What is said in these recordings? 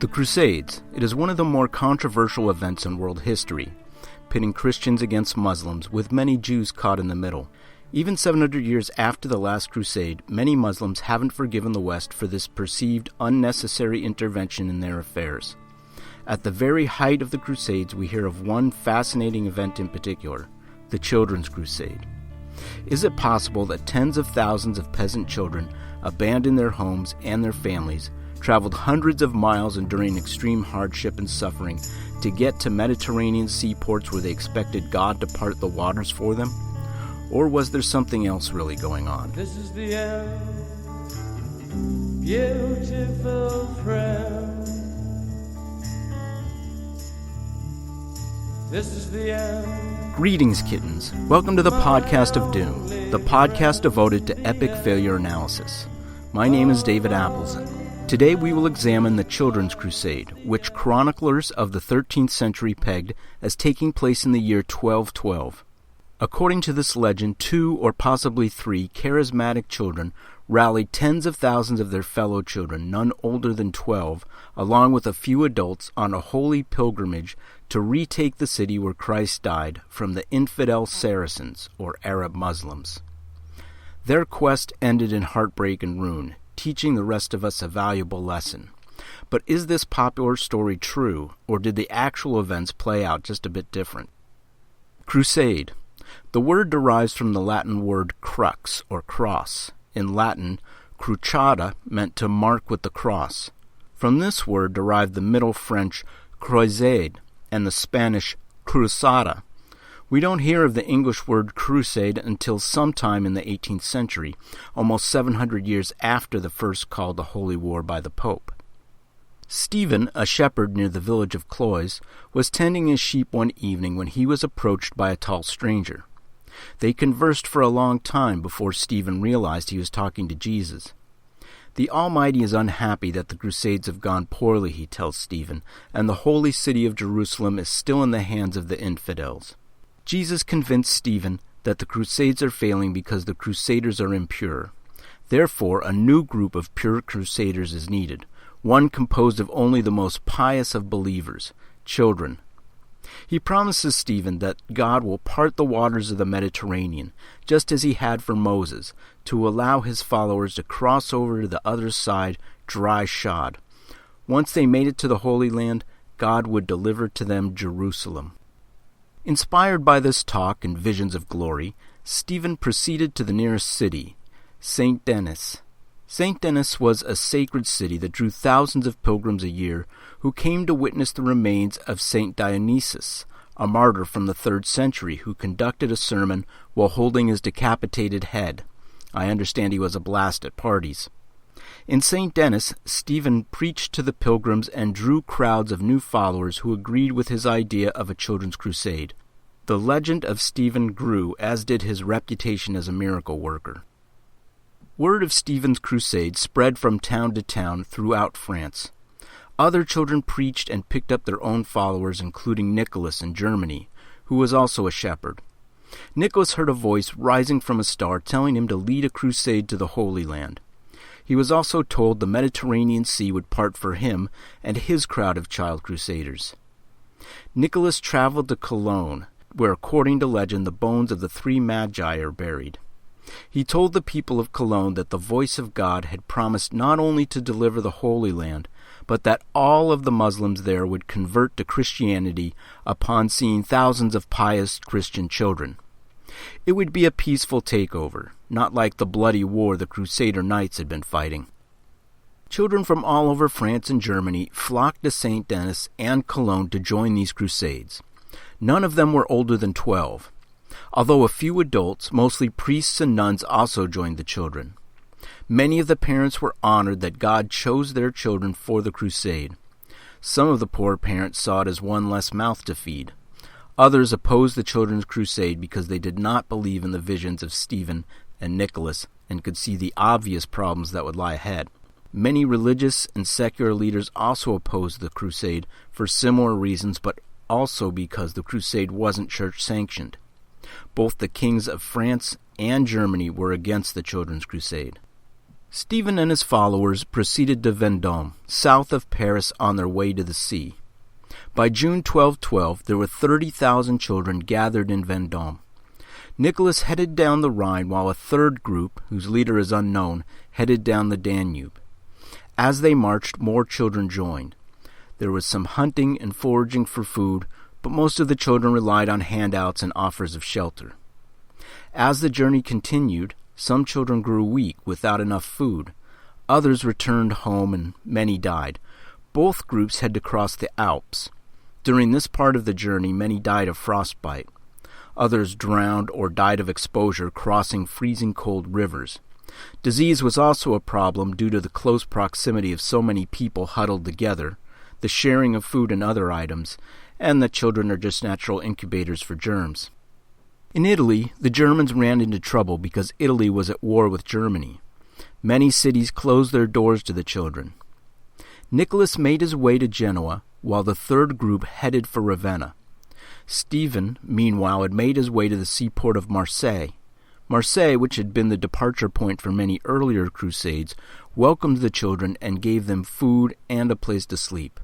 The Crusades. It is one of the more controversial events in world history, pitting Christians against Muslims, with many Jews caught in the middle. Even 700 years after the last crusade, many Muslims haven't forgiven the West for this perceived unnecessary intervention in their affairs. At the very height of the Crusades, we hear of one fascinating event in particular, the Children's Crusade. Is it possible that tens of thousands of peasant children abandoned their homes and their families, traveled hundreds of miles enduring extreme hardship and suffering to get to Mediterranean seaports where they expected God to part the waters for them? Or was there something else really going on? This is the end, beautiful friend. This is the end. Greetings, kittens. Welcome to the Podcast of Doom, the podcast devoted to epic failure analysis. My name is David Appleson. Today we will examine the Children's Crusade, which chroniclers of the 13th century pegged as taking place in the year 1212. According to this legend, 2 or possibly 3 charismatic children rallied tens of thousands of their fellow children, none older than 12, along with a few adults on a holy pilgrimage to retake the city where Christ died from the infidel Saracens, or Arab Muslims. Their quest ended in heartbreak and ruin, teaching the rest of us a valuable lesson. But is this popular story true, or did the actual events play out just a bit different? Crusade. The word derives from the Latin word crux, or cross. In Latin, cruciata meant to mark with the cross. From this word derived the Middle French Crusade and the Spanish cruzada. We don't hear of the English word crusade until sometime in the 18th century, almost 700 years after the first call to holy war by the Pope. Stephen, a shepherd near the village of Cloyes, was tending his sheep one evening when he was approached by a tall stranger. They conversed for a long time before Stephen realized he was talking to Jesus. The Almighty is unhappy that the Crusades have gone poorly, he tells Stephen, and the holy city of Jerusalem is still in the hands of the infidels. Jesus convinced Stephen that the Crusades are failing because the Crusaders are impure. Therefore, a new group of pure Crusaders is needed, one composed of only the most pious of believers, children. He promises Stephen that God will part the waters of the Mediterranean, just as he had for Moses, to allow his followers to cross over to the other side dry-shod. Once they made it to the Holy Land, God would deliver to them Jerusalem. Inspired by this talk and visions of glory, Stephen proceeded to the nearest city, St. Denis. St. Denis was a sacred city that drew thousands of pilgrims a year who came to witness the remains of St. Dionysius, a martyr from the 3rd century who conducted a sermon while holding his decapitated head. I understand he was a blast at parties. In St. Denis, Stephen preached to the pilgrims and drew crowds of new followers who agreed with his idea of a children's crusade. The legend of Stephen grew, as did his reputation as a miracle worker. Word of Stephen's crusade spread from town to town throughout France. Other children preached and picked up their own followers, including Nicholas in Germany, who was also a shepherd. Nicholas heard a voice rising from a star telling him to lead a crusade to the Holy Land. He was also told the Mediterranean Sea would part for him and his crowd of child crusaders. Nicholas traveled to Cologne, where, according to legend, the bones of the 3 magi are buried. He told the people of Cologne that the voice of God had promised not only to deliver the Holy Land, but that all of the Muslims there would convert to Christianity upon seeing thousands of pious Christian children. It would be a peaceful takeover, not like the bloody war the Crusader Knights had been fighting. Children from all over France and Germany flocked to St. Denis and Cologne to join these crusades. None of them were older than 12. Although a few adults, mostly priests and nuns, also joined the children. Many of the parents were honored that God chose their children for the crusade. Some of the poor parents saw it as one less mouth to feed. Others opposed the children's crusade because they did not believe in the visions of Stephen and Nicholas and could see the obvious problems that would lie ahead. Many religious and secular leaders also opposed the crusade for similar reasons, but also because the crusade wasn't church-sanctioned. Both the kings of France and Germany were against the Children's Crusade. Stephen and his followers proceeded to Vendôme, south of Paris, on their way to the sea. By June 1212, there were 30,000 children gathered in Vendôme. Nicholas headed down the Rhine while a third group, whose leader is unknown, headed down the Danube. As they marched, more children joined. There was some hunting and foraging for food, but most of the children relied on handouts and offers of shelter. As the journey continued, some children grew weak without enough food. Others returned home and many died. Both groups had to cross the Alps. During this part of the journey, many died of frostbite. Others drowned or died of exposure crossing freezing cold rivers. Disease was also a problem due to the close proximity of so many people huddled together, the sharing of food and other items, and that children are just natural incubators for germs. In Italy, the Germans ran into trouble because Italy was at war with Germany. Many cities closed their doors to the children. Nicholas made his way to Genoa, while the third group headed for Ravenna. Stephen, meanwhile, had made his way to the seaport of Marseille. Marseille, which had been the departure point for many earlier crusades, welcomed the children and gave them food and a place to sleep.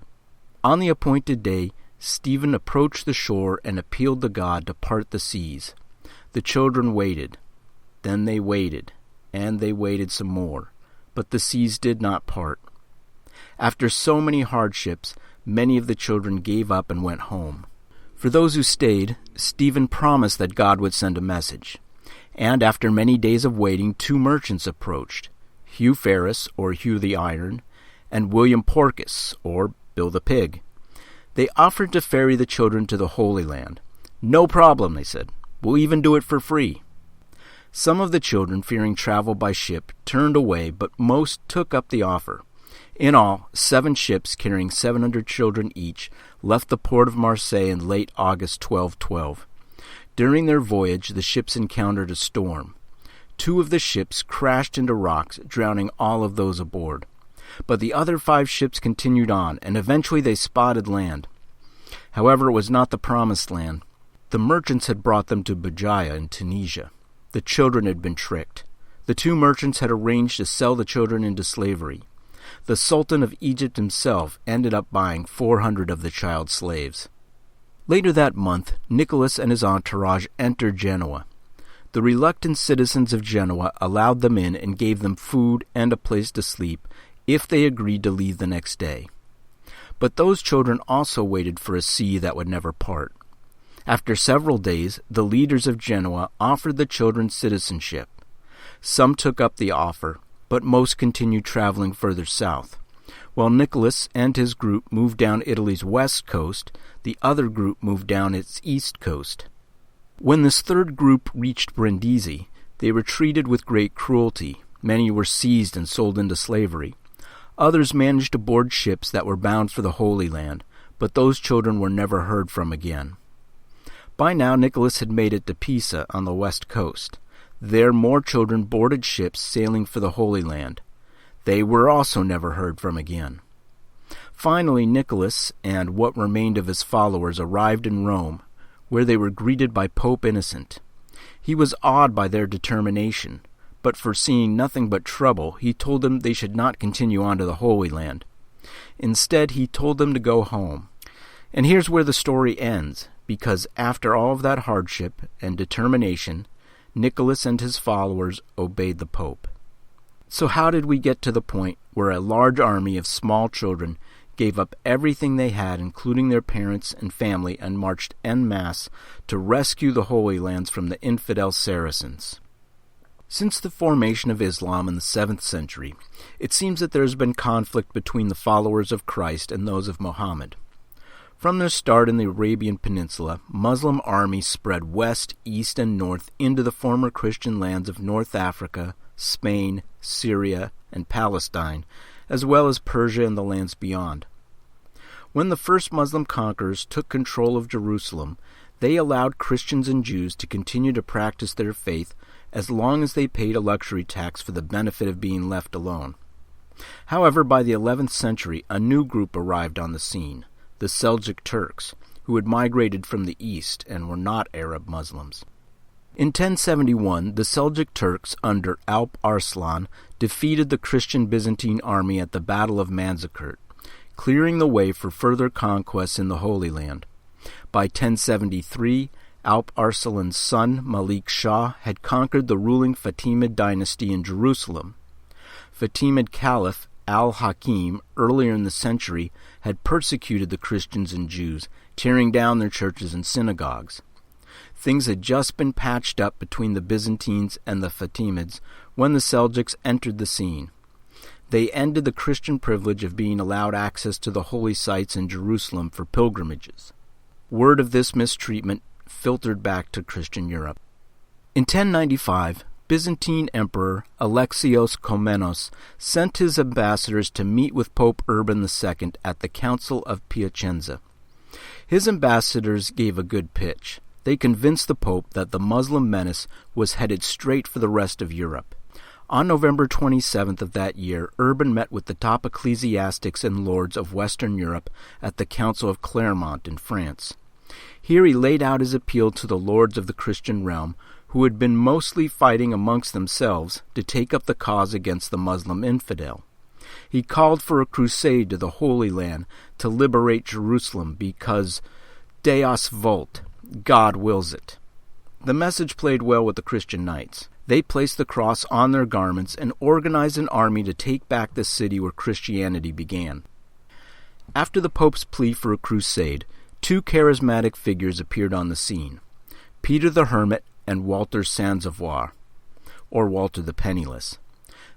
On the appointed day, Stephen approached the shore and appealed to God to part the seas. The children waited. Then they waited, and they waited some more, but the seas did not part. After so many hardships, many of the children gave up and went home. For those who stayed, Stephen promised that God would send a message. And after many days of waiting, 2 merchants approached, Hugh Ferris, or Hugh the Iron, and William Porcus, or Bill the Pig. They offered to ferry the children to the Holy Land. "No problem," they said. "We'll even do it for free." Some of the children, fearing travel by ship, turned away, but most took up the offer. In all, 7 ships carrying 700 children each left the port of Marseille in late August 1212. During their voyage, the ships encountered a storm. 2 of the ships crashed into rocks, drowning all of those aboard. But the other 5 ships continued on, and eventually they spotted land. However, it was not the promised land. The merchants had brought them to Bajaya in Tunisia. The children had been tricked. The 2 merchants had arranged to sell the children into slavery. The Sultan of Egypt himself ended up buying 400 of the child slaves. Later that month, Nicholas and his entourage entered Genoa. The reluctant citizens of Genoa allowed them in and gave them food and a place to sleep if they agreed to leave the next day. But those children also waited for a sea that would never part. After several days, the leaders of Genoa offered the children citizenship. Some took up the offer, but most continued traveling further south. While Nicholas and his group moved down Italy's west coast, the other group moved down its east coast. When this third group reached Brindisi, they were treated with great cruelty. Many were seized and sold into slavery. Others managed to board ships that were bound for the Holy Land, but those children were never heard from again. By now, Nicholas had made it to Pisa on the west coast. There, more children boarded ships sailing for the Holy Land. They were also never heard from again. Finally, Nicholas and what remained of his followers arrived in Rome, where they were greeted by Pope Innocent. He was awed by their determination, but foreseeing nothing but trouble, he told them they should not continue on to the Holy Land. Instead, he told them to go home. And here's where the story ends, because after all of that hardship and determination, Nicholas and his followers obeyed the Pope. So how did we get to the point where a large army of small children gave up everything they had, including their parents and family, and marched en masse to rescue the Holy Lands from the infidel Saracens? Since the formation of Islam in the 7th century, it seems that there has been conflict between the followers of Christ and those of Muhammad. From their start in the Arabian Peninsula, Muslim armies spread west, east, and north into the former Christian lands of North Africa, Spain, Syria, and Palestine, as well as Persia and the lands beyond. When the first Muslim conquerors took control of Jerusalem, they allowed Christians and Jews to continue to practice their faith as long as they paid a luxury tax for the benefit of being left alone. However, by the 11th century, a new group arrived on the scene, the Seljuk Turks, who had migrated from the east and were not Arab Muslims. In 1071, the Seljuk Turks under Alp Arslan defeated the Christian Byzantine army at the Battle of Manzikert, clearing the way for further conquests in the Holy Land. By 1073, Alp Arslan's son, Malik Shah, had conquered the ruling Fatimid dynasty in Jerusalem. Fatimid Caliph al-Hakim, earlier in the century, had persecuted the Christians and Jews, tearing down their churches and synagogues. Things had just been patched up between the Byzantines and the Fatimids when the Seljuks entered the scene. They ended the Christian privilege of being allowed access to the holy sites in Jerusalem for pilgrimages. Word of this mistreatment filtered back to Christian Europe. In 1095, Byzantine Emperor Alexios Komnenos sent his ambassadors to meet with Pope Urban II at the Council of Piacenza. His ambassadors gave a good pitch. They convinced the Pope that the Muslim menace was headed straight for the rest of Europe. On November 27th of that year, Urban met with the top ecclesiastics and lords of Western Europe at the Council of Clermont in France. Here he laid out his appeal to the lords of the Christian realm, who had been mostly fighting amongst themselves to take up the cause against the Muslim infidel. He called for a crusade to the Holy Land to liberate Jerusalem because Deus vult, God wills it. The message played well with the Christian knights. They placed the cross on their garments and organized an army to take back the city where Christianity began. After the Pope's plea for a crusade, two charismatic figures appeared on the scene, Peter the Hermit and Walter Sansavoir, or Walter the Penniless.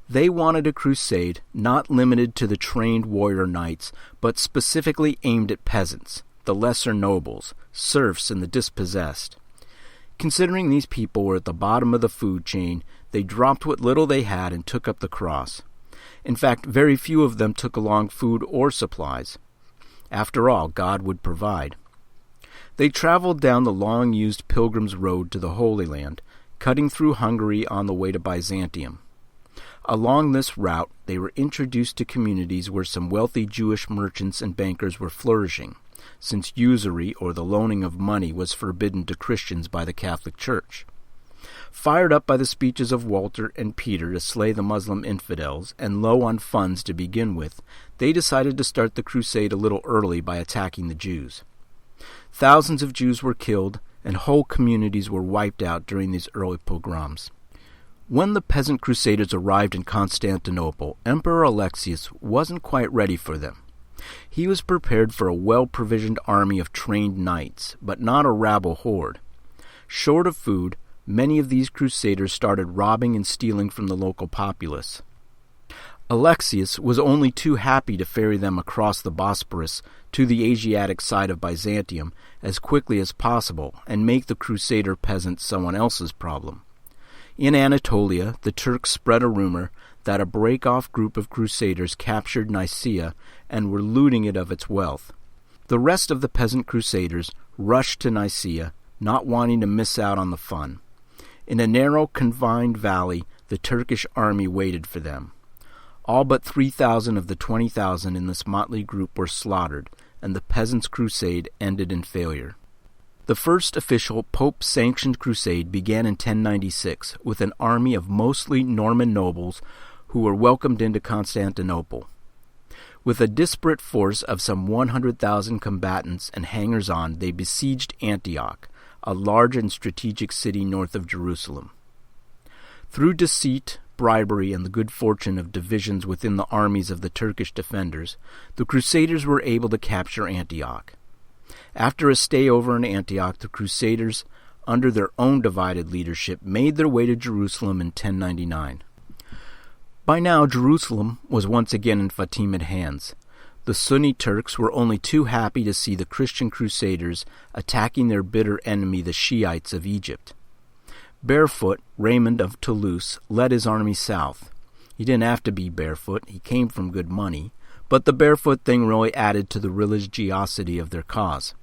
They wanted a crusade not limited to the trained warrior knights, but specifically aimed at peasants, the lesser nobles, serfs, and the dispossessed. Considering these people were at the bottom of the food chain, they dropped what little they had and took up the cross. In fact, very few of them took along food or supplies. After all, God would provide. They traveled down the long-used pilgrim's road to the Holy Land, cutting through Hungary on the way to Byzantium. Along this route, they were introduced to communities where some wealthy Jewish merchants and bankers were flourishing, since usury or the loaning of money was forbidden to Christians by the Catholic Church. Fired up by the speeches of Walter and Peter to slay the Muslim infidels, and low on funds to begin with, they decided to start the crusade a little early by attacking the Jews. Thousands of Jews were killed, and whole communities were wiped out during these early pogroms. When the peasant crusaders arrived in Constantinople, Emperor Alexius wasn't quite ready for them. He was prepared for a well-provisioned army of trained knights, but not a rabble horde. Short of food, many of these crusaders started robbing and stealing from the local populace. Alexius was only too happy to ferry them across the Bosporus to the Asiatic side of Byzantium as quickly as possible and make the crusader peasants someone else's problem. In Anatolia, the Turks spread a rumor that a break-off group of crusaders captured Nicaea and were looting it of its wealth. The rest of the peasant crusaders rushed to Nicaea, not wanting to miss out on the fun. In a narrow, confined valley, the Turkish army waited for them. All but 3,000 of the 20,000 in this motley group were slaughtered, and the peasants' crusade ended in failure. The first official Pope-sanctioned crusade began in 1096 with an army of mostly Norman nobles who were welcomed into Constantinople. With a disparate force of some 100,000 combatants and hangers-on, they besieged Antioch, a large and strategic city north of Jerusalem. Through deceit, bribery, and the good fortune of divisions within the armies of the Turkish defenders, the Crusaders were able to capture Antioch. After a stay over in Antioch, the Crusaders, under their own divided leadership, made their way to Jerusalem in 1099. By now, Jerusalem was once again in Fatimid hands. The Sunni Turks were only too happy to see the Christian Crusaders attacking their bitter enemy, the Shiites of Egypt. Barefoot, Raymond of Toulouse, led his army south. He didn't have to be barefoot, he came from good money, but the barefoot thing really added to the religiosity of their cause.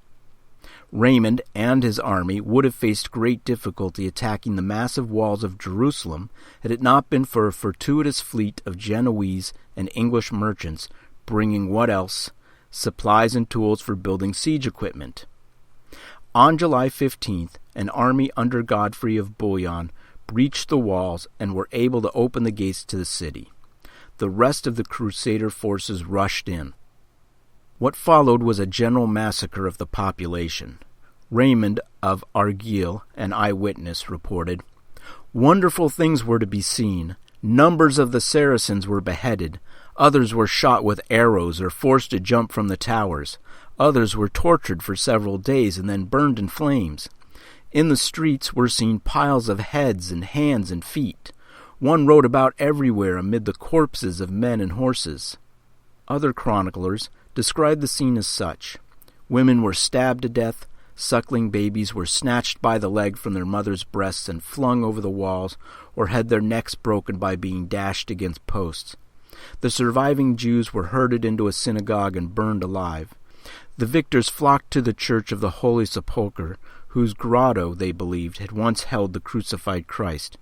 Raymond and his army would have faced great difficulty attacking the massive walls of Jerusalem had it not been for a fortuitous fleet of Genoese and English merchants bringing what else? Supplies and tools for building siege equipment. On July 15th, an army under Godfrey of Bouillon breached the walls and were able to open the gates to the city. The rest of the Crusader forces rushed in. What followed was a general massacre of the population. Raymond of Argueil, an eyewitness, reported, "Wonderful things were to be seen. Numbers of the Saracens were beheaded. Others were shot with arrows or forced to jump from the towers. Others were tortured for several days and then burned in flames. In the streets were seen piles of heads and hands and feet. One rode about everywhere amid the corpses of men and horses." Other chroniclers described the scene as such. Women were stabbed to death, suckling babies were snatched by the leg from their mother's breasts and flung over the walls, or had their necks broken by being dashed against posts. The surviving Jews were herded into a synagogue and burned alive. The victors flocked to the church of the Holy Sepulchre, whose grotto, they believed, had once held the crucified Christ.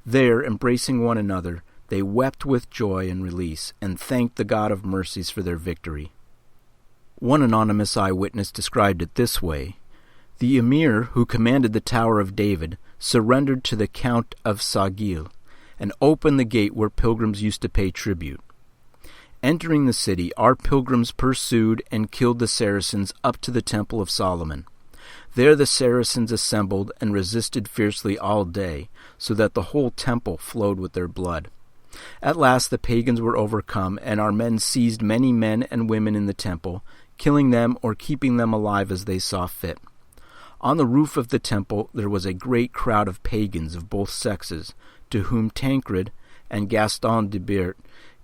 There, embracing one another, they wept with joy and release, and thanked the God of mercies for their victory. One anonymous eyewitness described it this way: "The emir who commanded the Tower of David surrendered to the Count of Sagil, and opened the gate where pilgrims used to pay tribute. Entering the city, our pilgrims pursued and killed the Saracens up to the Temple of Solomon. There the Saracens assembled and resisted fiercely all day, so that the whole temple flowed with their blood. At last the pagans were overcome, and our men seized many men and women in the temple, killing them or keeping them alive as they saw fit. On the roof of the temple there was a great crowd of pagans of both sexes, to whom Tancred and Gaston de Bert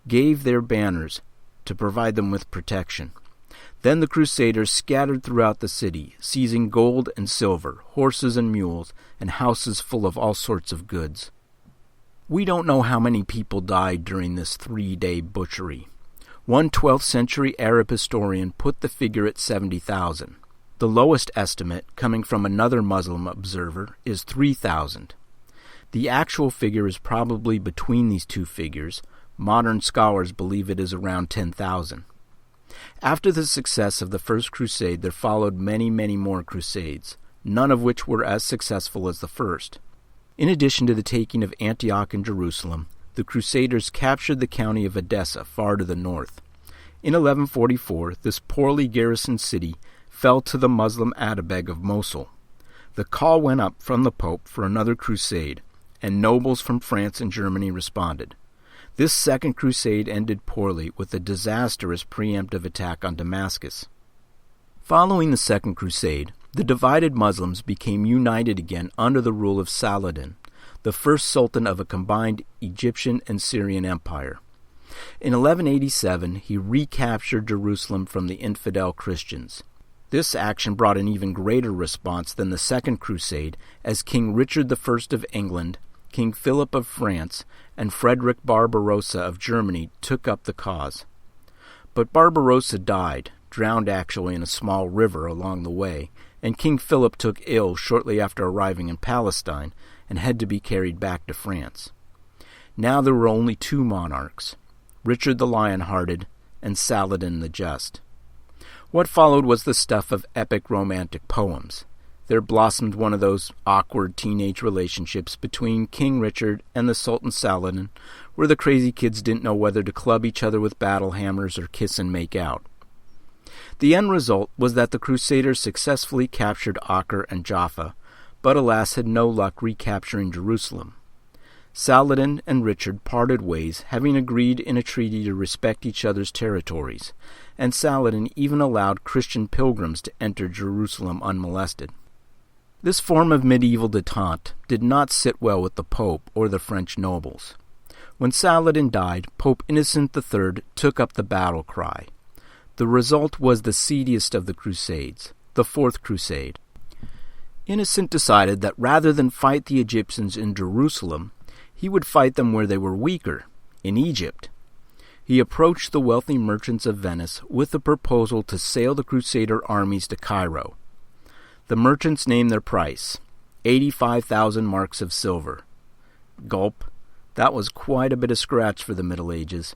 gave their banners to provide them with protection. Then the Crusaders scattered throughout the city, seizing gold and silver, horses and mules, and houses full of all sorts of goods." We don't know how many people died during this 3-day butchery. One 12th century Arab historian put the figure at 70,000. The lowest estimate, coming from another Muslim observer, is 3,000. The actual figure is probably between these two figures. Modern scholars believe it is around 10,000. After the success of the First Crusade, there followed many, many more crusades, none of which were as successful as the first. In addition to the taking of Antioch and Jerusalem, the Crusaders captured the county of Edessa far to the north. In 1144, this poorly garrisoned city fell to the Muslim Atabeg of Mosul. The call went up from the Pope for another crusade, and nobles from France and Germany responded. This second crusade ended poorly with a disastrous preemptive attack on Damascus. Following the Second Crusade, the divided Muslims became united again under the rule of Saladin, the first sultan of a combined Egyptian and Syrian empire. In 1187, he recaptured Jerusalem from the infidel Christians. This action brought an even greater response than the Second Crusade, as King Richard I of England, King Philip of France, and Frederick Barbarossa of Germany took up the cause. But Barbarossa died, drowned actually in a small river along the way, and King Philip took ill shortly after arriving in Palestine and had to be carried back to France. Now there were only two monarchs, Richard the Lion-Hearted and Saladin the Just. What followed was the stuff of epic romantic poems. There blossomed one of those awkward teenage relationships between King Richard and the Sultan Saladin, where the crazy kids didn't know whether to club each other with battle hammers or kiss and make out. The end result was that the Crusaders successfully captured Acre and Jaffa, but alas had no luck recapturing Jerusalem. Saladin and Richard parted ways, having agreed in a treaty to respect each other's territories, and Saladin even allowed Christian pilgrims to enter Jerusalem unmolested. This form of medieval détente did not sit well with the Pope or the French nobles. When Saladin died, Pope Innocent III took up the battle cry. The result was the seediest of the Crusades, the Fourth Crusade. Innocent decided that rather than fight the Egyptians in Jerusalem, he would fight them where they were weaker, in Egypt. He approached the wealthy merchants of Venice with the proposal to sail the Crusader armies to Cairo. The merchants named their price, 85,000 marks of silver. Gulp, that was quite a bit of scratch for the Middle Ages.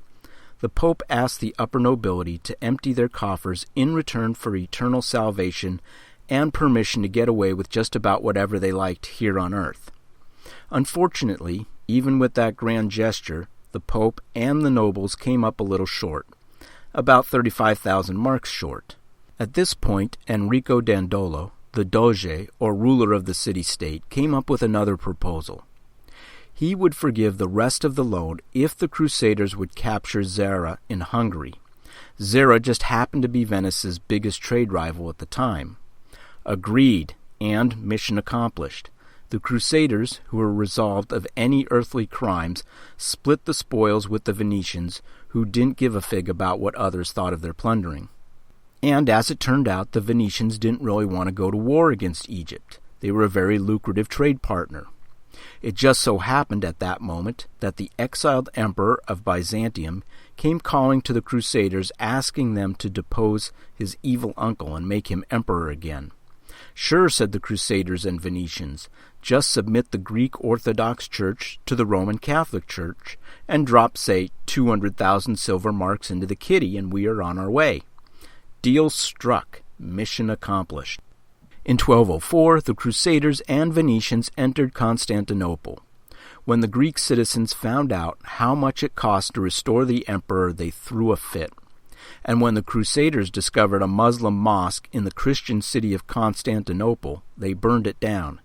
The Pope asked the upper nobility to empty their coffers in return for eternal salvation and permission to get away with just about whatever they liked here on earth. Unfortunately, even with that grand gesture, the Pope and the nobles came up a little short, about 35,000 marks short. At this point, Enrico Dandolo, the Doge, or ruler of the city-state, came up with another proposal. He would forgive the rest of the loan if the Crusaders would capture Zara in Hungary. Zara just happened to be Venice's biggest trade rival at the time. Agreed, and mission accomplished. The Crusaders, who were resolved of any earthly crimes, split the spoils with the Venetians, who didn't give a fig about what others thought of their plundering. And as it turned out, the Venetians didn't really want to go to war against Egypt. They were a very lucrative trade partner. It just so happened at that moment that the exiled emperor of Byzantium came calling to the Crusaders, asking them to depose his evil uncle and make him emperor again. Sure, said the Crusaders and Venetians, just submit the Greek Orthodox Church to the Roman Catholic Church and drop, say, 200,000 silver marks into the kitty, and we are on our way. Deal struck. Mission accomplished. In 1204, the Crusaders and Venetians entered Constantinople. When the Greek citizens found out how much it cost to restore the emperor, they threw a fit. And when the Crusaders discovered a Muslim mosque in the Christian city of Constantinople, they burned it down.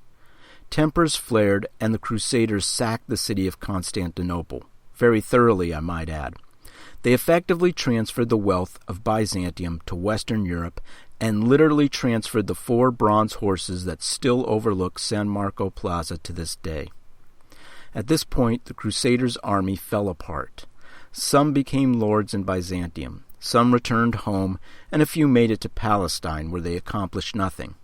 Tempers flared, and the Crusaders sacked the city of Constantinople. Very thoroughly, I might add. They effectively transferred the wealth of Byzantium to Western Europe and literally transferred the 4 bronze horses that still overlook San Marco Plaza to this day. At this point, the Crusaders' army fell apart. Some became lords in Byzantium, some returned home, and a few made it to Palestine, where they accomplished nothing.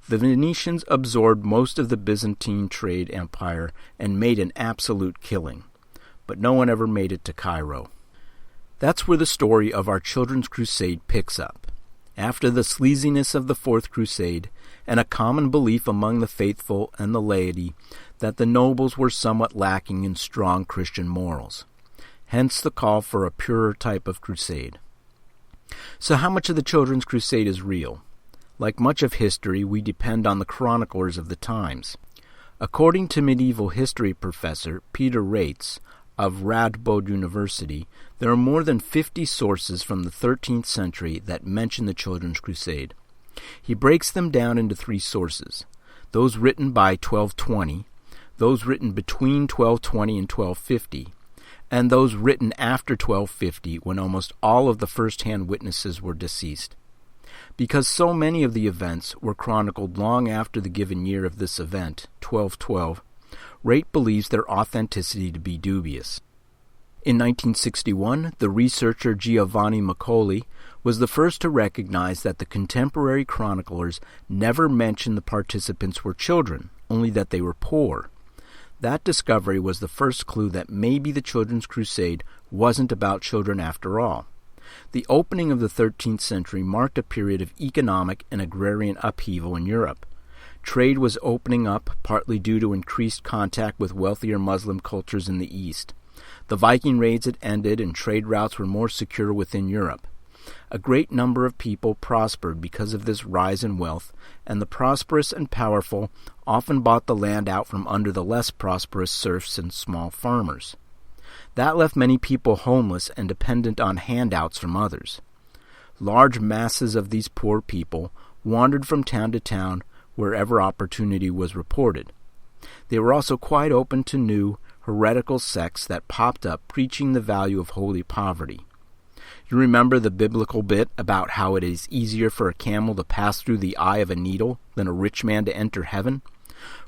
The Venetians absorbed most of the Byzantine trade empire and made an absolute killing, but no one ever made it to Cairo. That's where the story of our Children's Crusade picks up. After the sleaziness of the Fourth Crusade, and a common belief among the faithful and the laity that the nobles were somewhat lacking in strong Christian morals. Hence the call for a purer type of crusade. So how much of the Children's Crusade is real? Like much of history, we depend on the chroniclers of the times. According to medieval history professor Peter Rates of Radboud University, there are more than 50 sources from the 13th century that mention the Children's Crusade. He breaks them down into 3 sources: those written by 1220, those written between 1220 and 1250, and those written after 1250, when almost all of the first-hand witnesses were deceased. Because so many of the events were chronicled long after the given year of this event, 1212, Rate believes their authenticity to be dubious. In 1961, the researcher Giovanni Maccoli was the first to recognize that the contemporary chroniclers never mentioned the participants were children, only that they were poor. That discovery was the first clue that maybe the Children's Crusade wasn't about children after all. The opening of the 13th century marked a period of economic and agrarian upheaval in Europe. Trade was opening up, partly due to increased contact with wealthier Muslim cultures in the East. The Viking raids had ended and trade routes were more secure within Europe. A great number of people prospered because of this rise in wealth, and the prosperous and powerful often bought the land out from under the less prosperous serfs and small farmers. That left many people homeless and dependent on handouts from others. Large masses of these poor people wandered from town to town wherever opportunity was reported. They were also quite open to new, heretical sects that popped up preaching the value of holy poverty. You remember the biblical bit about how it is easier for a camel to pass through the eye of a needle than a rich man to enter heaven?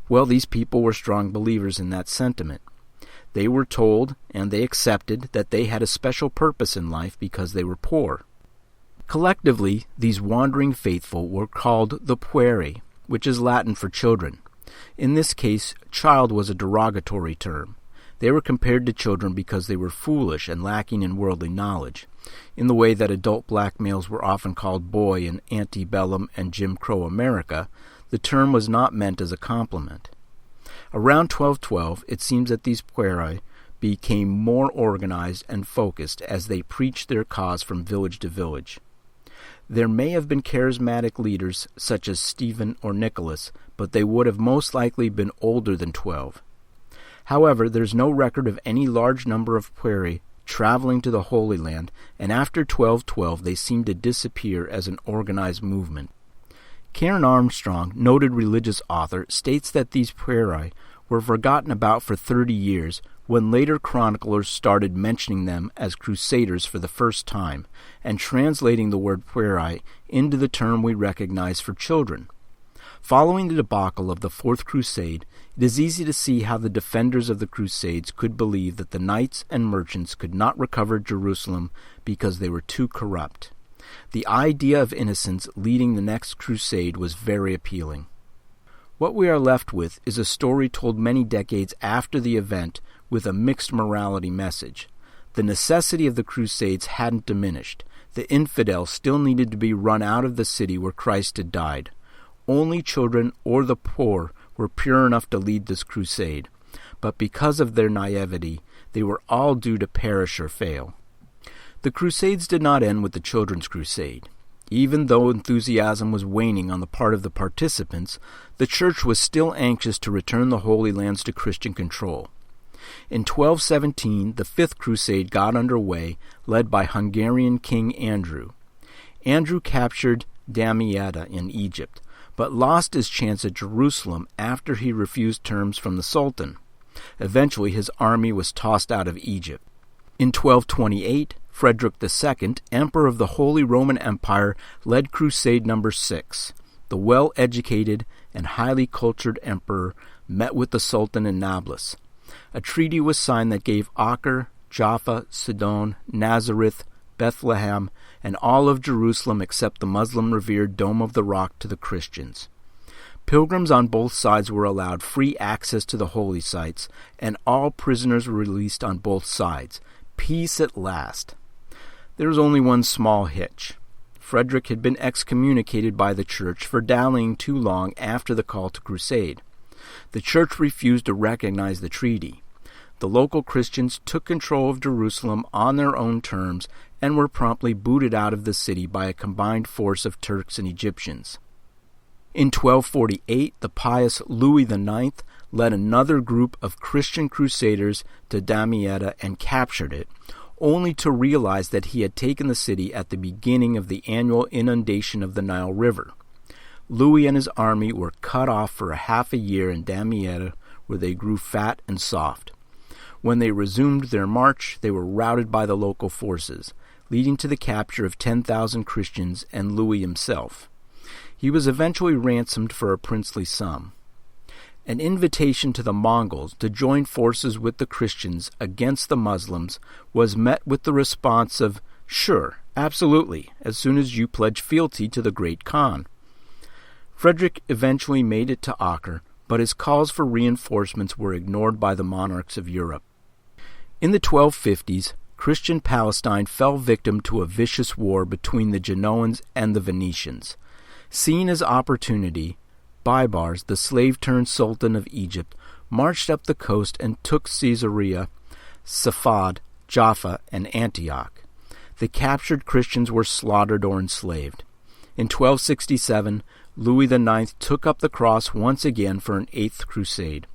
Well, these people were strong believers in that sentiment. They were told, and they accepted, that they had a special purpose in life because they were poor. Collectively, these wandering faithful were called the pueri, which is Latin for children. In this case, child was a derogatory term. They were compared to children because they were foolish and lacking in worldly knowledge, in the way that adult black males were often called boy in antebellum and Jim Crow America. The term was not meant as a compliment. Around 1212, it seems that these pueri became more organized and focused as they preached their cause from village to village. There may have been charismatic leaders such as Stephen or Nicholas, but they would have most likely been older than 12. However, there's no record of any large number of Pueri traveling to the Holy Land, and after 1212 they seem to disappear as an organized movement. Karen Armstrong, noted religious author, states that these Pueri were forgotten about for 30 years when later chroniclers started mentioning them as crusaders for the first time and translating the word Pueri into the term we recognize for children. Following the debacle of the Fourth Crusade, it is easy to see how the defenders of the Crusades could believe that the knights and merchants could not recover Jerusalem because they were too corrupt. The idea of innocence leading the next crusade was very appealing. What we are left with is a story told many decades after the event with a mixed morality message. The necessity of the Crusades hadn't diminished. The infidel still needed to be run out of the city where Christ had died. Only children or the poor were pure enough to lead this crusade, but because of their naivety, they were all doomed to perish or fail. The Crusades did not end with the Children's Crusade. Even though enthusiasm was waning on the part of the participants, the Church was still anxious to return the Holy Lands to Christian control. In 1217, the Fifth Crusade got underway, led by Hungarian King Andrew. Andrew captured Damietta in Egypt, but lost his chance at Jerusalem after he refused terms from the Sultan. Eventually, his army was tossed out of Egypt. In 1228, Frederick II, Emperor of the Holy Roman Empire, led Crusade No. 6. The well-educated and highly cultured emperor met with the Sultan in Nablus. A treaty was signed that gave Acre, Jaffa, Sidon, Nazareth, Bethlehem, and all of Jerusalem except the Muslim-revered Dome of the Rock to the Christians. Pilgrims on both sides were allowed free access to the holy sites, and all prisoners were released on both sides. Peace at last. There was only one small hitch. Frederick had been excommunicated by the Church for dallying too long after the call to crusade. The Church refused to recognize the treaty. The local Christians took control of Jerusalem on their own terms and were promptly booted out of the city by a combined force of Turks and Egyptians. In 1248, the pious Louis IX led another group of Christian crusaders to Damietta and captured it, only to realize that he had taken the city at the beginning of the annual inundation of the Nile River. Louis and his army were cut off for half a year in Damietta, where they grew fat and soft. When they resumed their march, they were routed by the local forces, leading to the capture of 10,000 Christians and Louis himself. He was eventually ransomed for a princely sum. An invitation to the Mongols to join forces with the Christians against the Muslims was met with the response of, "Sure, absolutely, as soon as you pledge fealty to the Great Khan." Frederick eventually made it to Acre, but his calls for reinforcements were ignored by the monarchs of Europe. In the 1250s, Christian Palestine fell victim to a vicious war between the Genoans and the Venetians. Seen as opportunity, Baibars, the slave-turned sultan of Egypt, marched up the coast and took Caesarea, Safad, Jaffa, and Antioch. The captured Christians were slaughtered or enslaved. In 1267, Louis IX took up the cross once again for an Eighth Crusade.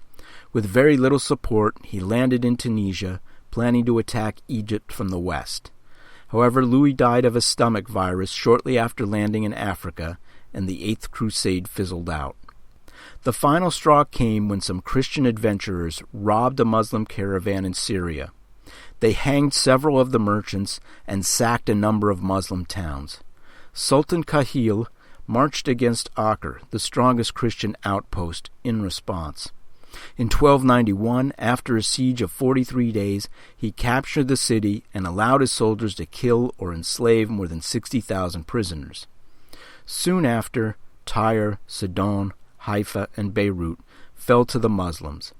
With very little support, he landed in Tunisia, planning to attack Egypt from the west. However, Louis died of a stomach virus shortly after landing in Africa, and the Eighth Crusade fizzled out. The final straw came when some Christian adventurers robbed a Muslim caravan in Syria. They hanged several of the merchants and sacked a number of Muslim towns. Sultan Kahil marched against Acre, the strongest Christian outpost, in response. In 1291, after a siege of 43 days, he captured the city and allowed his soldiers to kill or enslave more than 60,000 prisoners. Soon after, Tyre, Sidon, Haifa, and Beirut fell to the Muslims,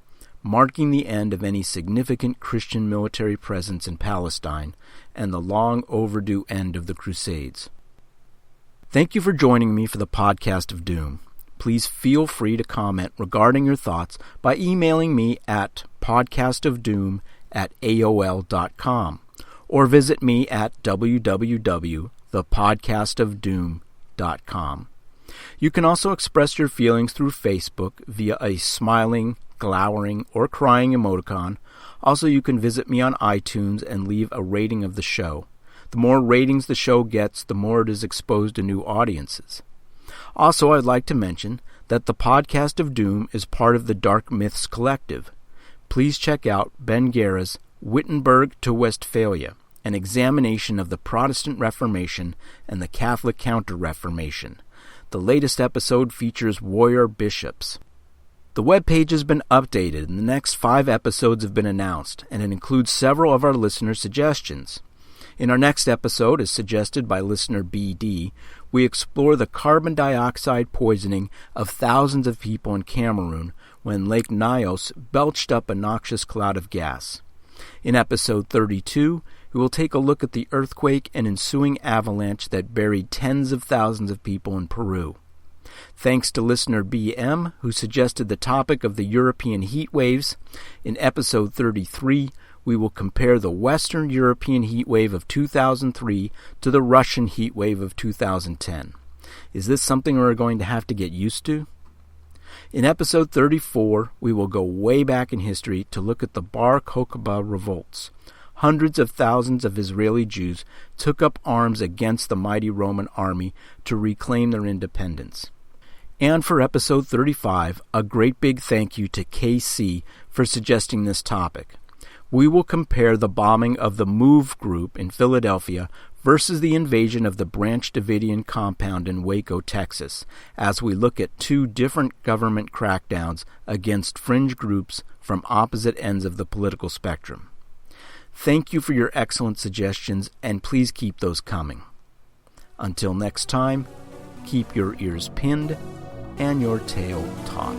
marking the end of any significant Christian military presence in Palestine and the long overdue end of the Crusades. Thank you for joining me for the Podcast of Doom. Please feel free to comment regarding your thoughts by emailing me at podcastofdoom@aol.com or visit me at www.thepodcastofdoom.com. thepodcastofdoom.com. You can also express your feelings through Facebook via a smiling, glowering, or crying emoticon. Also, you can visit me on iTunes and leave a rating of the show. The more ratings the show gets, the more it is exposed to new audiences. Also, I'd like to mention that the Podcast of Doom is part of the Dark Myths Collective. Please check out Ben Guerra's Wittenberg to Westphalia, an examination of the Protestant Reformation and the Catholic Counter-Reformation. The latest episode features warrior bishops. The webpage has been updated and the next 5 episodes have been announced, and it includes several of our listener suggestions. In our next episode, as suggested by listener BD, we explore the carbon dioxide poisoning of thousands of people in Cameroon when Lake Nyos belched up a noxious cloud of gas. In episode 32, we will take a look at the earthquake and ensuing avalanche that buried tens of thousands of people in Peru. Thanks to listener BM, who suggested the topic of the European heat waves. In episode 33, we will compare the Western European heat wave of 2003 to the Russian heat wave of 2010. Is this something we're going to have to get used to? In episode 34, we will go way back in history to look at the Bar Kokhba revolts. Hundreds of thousands of Israeli Jews took up arms against the mighty Roman army to reclaim their independence. And for episode 35, a great big thank you to KC for suggesting this topic. We will compare the bombing of the MOVE group in Philadelphia versus the invasion of the Branch Davidian compound in Waco, Texas, as we look at 2 different government crackdowns against fringe groups from opposite ends of the political spectrum. Thank you for your excellent suggestions, and please keep those coming. Until next time, keep your ears pinned and your tail taut.